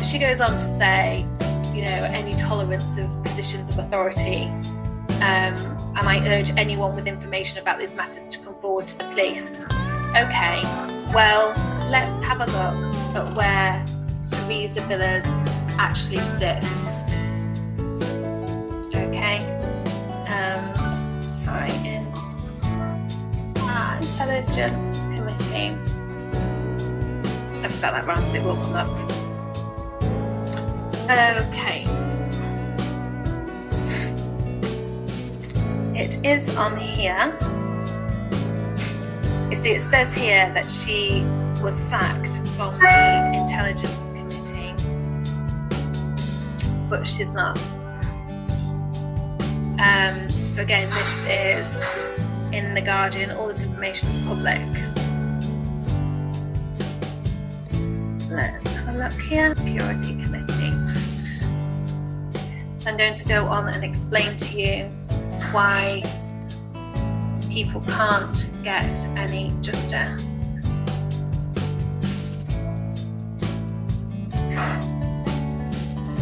she goes on to say, any tolerance of positions of authority, and I urge anyone with information about these matters to come forward to the police. Okay, well, let's have a look at where Theresa Villiers actually sits. Okay, Intelligence Committee. I've spelled that wrong, but it will come up. Okay. It is on here. You see, it says here that she was sacked from the Intelligence Committee, but she's not. So again, this is in The Guardian. All this information is public. Let's have a look here. Security Committee. So I'm going to go on and explain to you why people can't get any justice.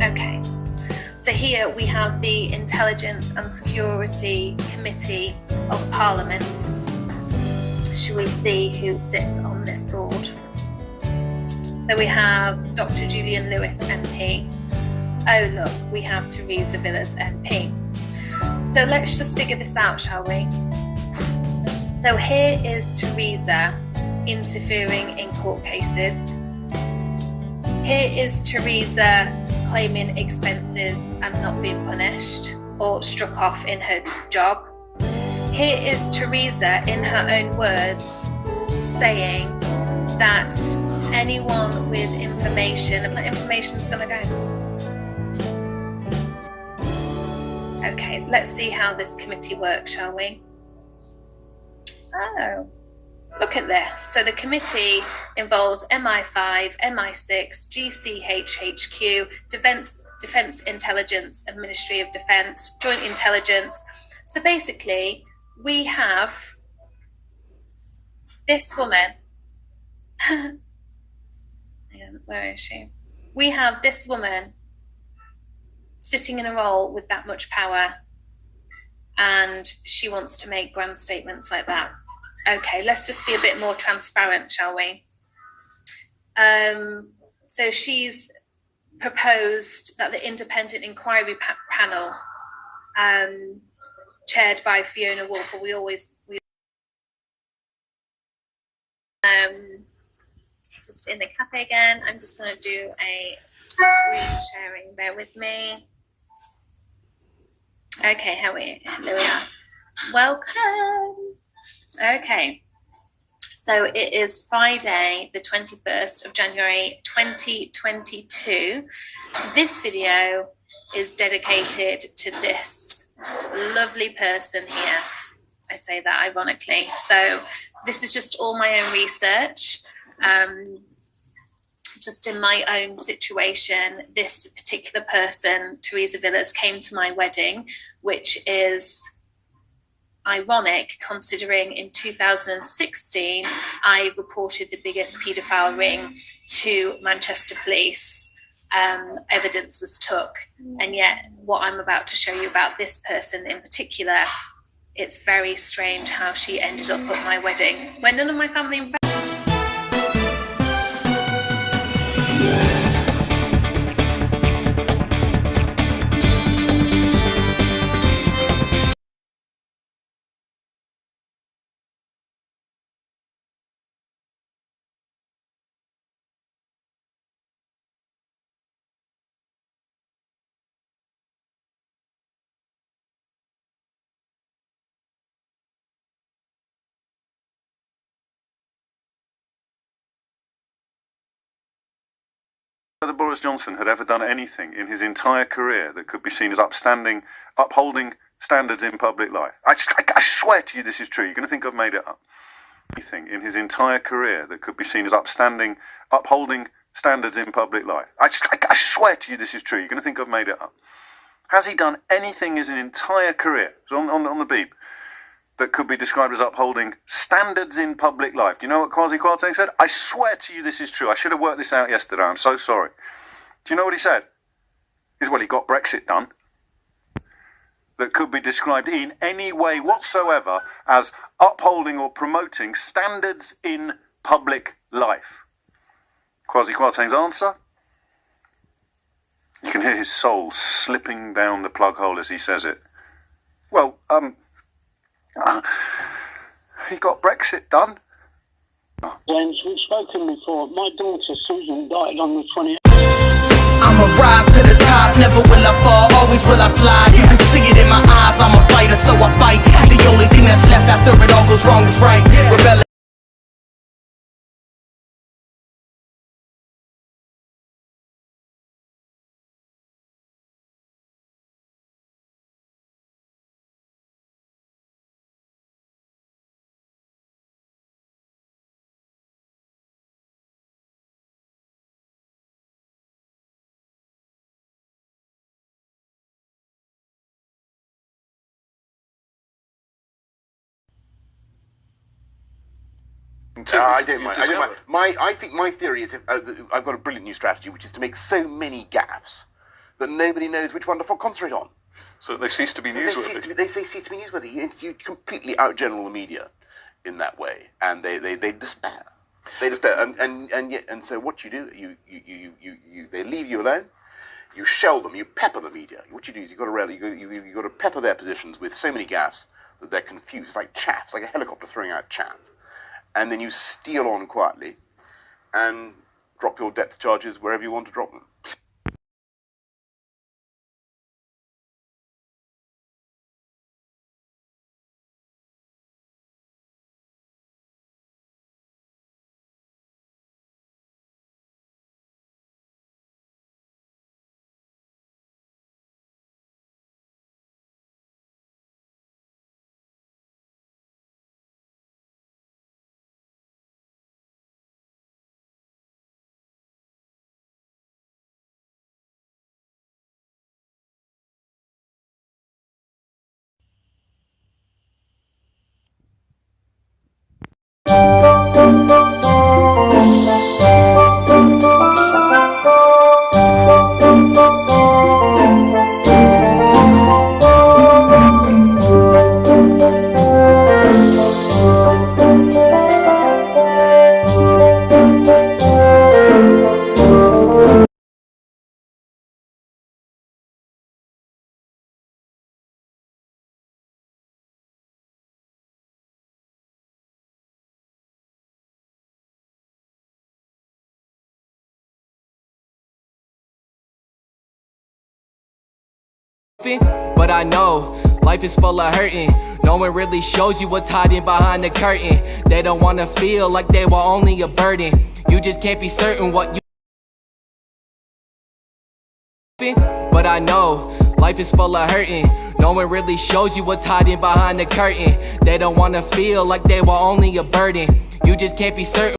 Okay, so here we have the Intelligence and Security Committee of Parliament. Shall we see who sits on this board? So we have Dr. Julian Lewis MP. Oh look, we have Theresa Villiers MP. So let's just figure this out, shall we? So here is Theresa interfering in court cases. Here is Theresa claiming expenses and not being punished or struck off in her job. Here is Theresa, in her own words, saying that anyone with information, and that information's going to go. Okay, let's see how this committee works, shall we? Oh, look at this. So the committee involves MI5, MI6, GCHQ, Defence Intelligence and Ministry of Defence, Joint Intelligence. So basically, we have this woman. Where is she? We have this woman sitting in a role with that much power, and she wants to make grand statements like that. Okay, let's just be a bit more transparent, shall we? So she's proposed that the independent inquiry panel, chaired by Fiona Woolf, just in the cafe again. I'm just going to do a screen sharing. Bear with me. Okay, there we are. Welcome. Okay, so it is Friday, the 21st of January 2022. This video is dedicated to this lovely person here. I say that ironically. So this is just all my own research. Just in my own situation, this particular person, Theresa Villiers, came to my wedding, which is ironic considering in 2016 I reported the biggest paedophile ring to Manchester Police. Evidence was took, and yet what I'm about to show you about this person in particular, it's very strange how she ended up at my wedding when none of my family and friends. Whether Boris Johnson had ever done anything in his entire career that could be seen as upholding standards in public life. I swear to you this is true. You're going to think I've made it up. Anything in his entire career that could be seen as upholding standards in public life. I swear to you this is true. You're going to think I've made it up. Has he done anything in his entire career, on the beep, that could be described as upholding standards in public life? Do you know what Kwasi Kwarteng said? I swear to you this is true. I should have worked this out yesterday. I'm so sorry. Do you know what he said? Well, he got Brexit done. That could be described in any way whatsoever as upholding or promoting standards in public life. Kwasi Kwarteng's answer? You can hear his soul slipping down the plug hole as he says it. Well, he got Brexit done. James, we've spoken before. My daughter Susan died on the 28th. I'ma rise to the top, never will I fall, always will I fly. You can see it in my eyes, I'm a fighter, so I fight. The only thing that's left after it all goes wrong is right. Rebellion. I don't mind. I think my theory is I've got a brilliant new strategy, which is to make so many gaffes that nobody knows which one to concentrate on. So they cease to be newsworthy. They cease to be newsworthy. You completely outgeneral the media in that way, and they despair. They despair, and so what you do, they leave you alone. You shell them. You pepper the media. What you do is you've got to pepper their positions with so many gaffes that they're confused. It's like chaff. It's like a helicopter throwing out chaff. And then you steal on quietly and drop your depth charges wherever you want to drop them. But I know life is full of hurting. No one really shows you what's hiding behind the curtain. They don't wanna feel like they were only a burden. You just can't be certain what you. But I know life is full of hurting. No one really shows you what's hiding behind the curtain. They don't wanna feel like they were only a burden. You just can't be certain.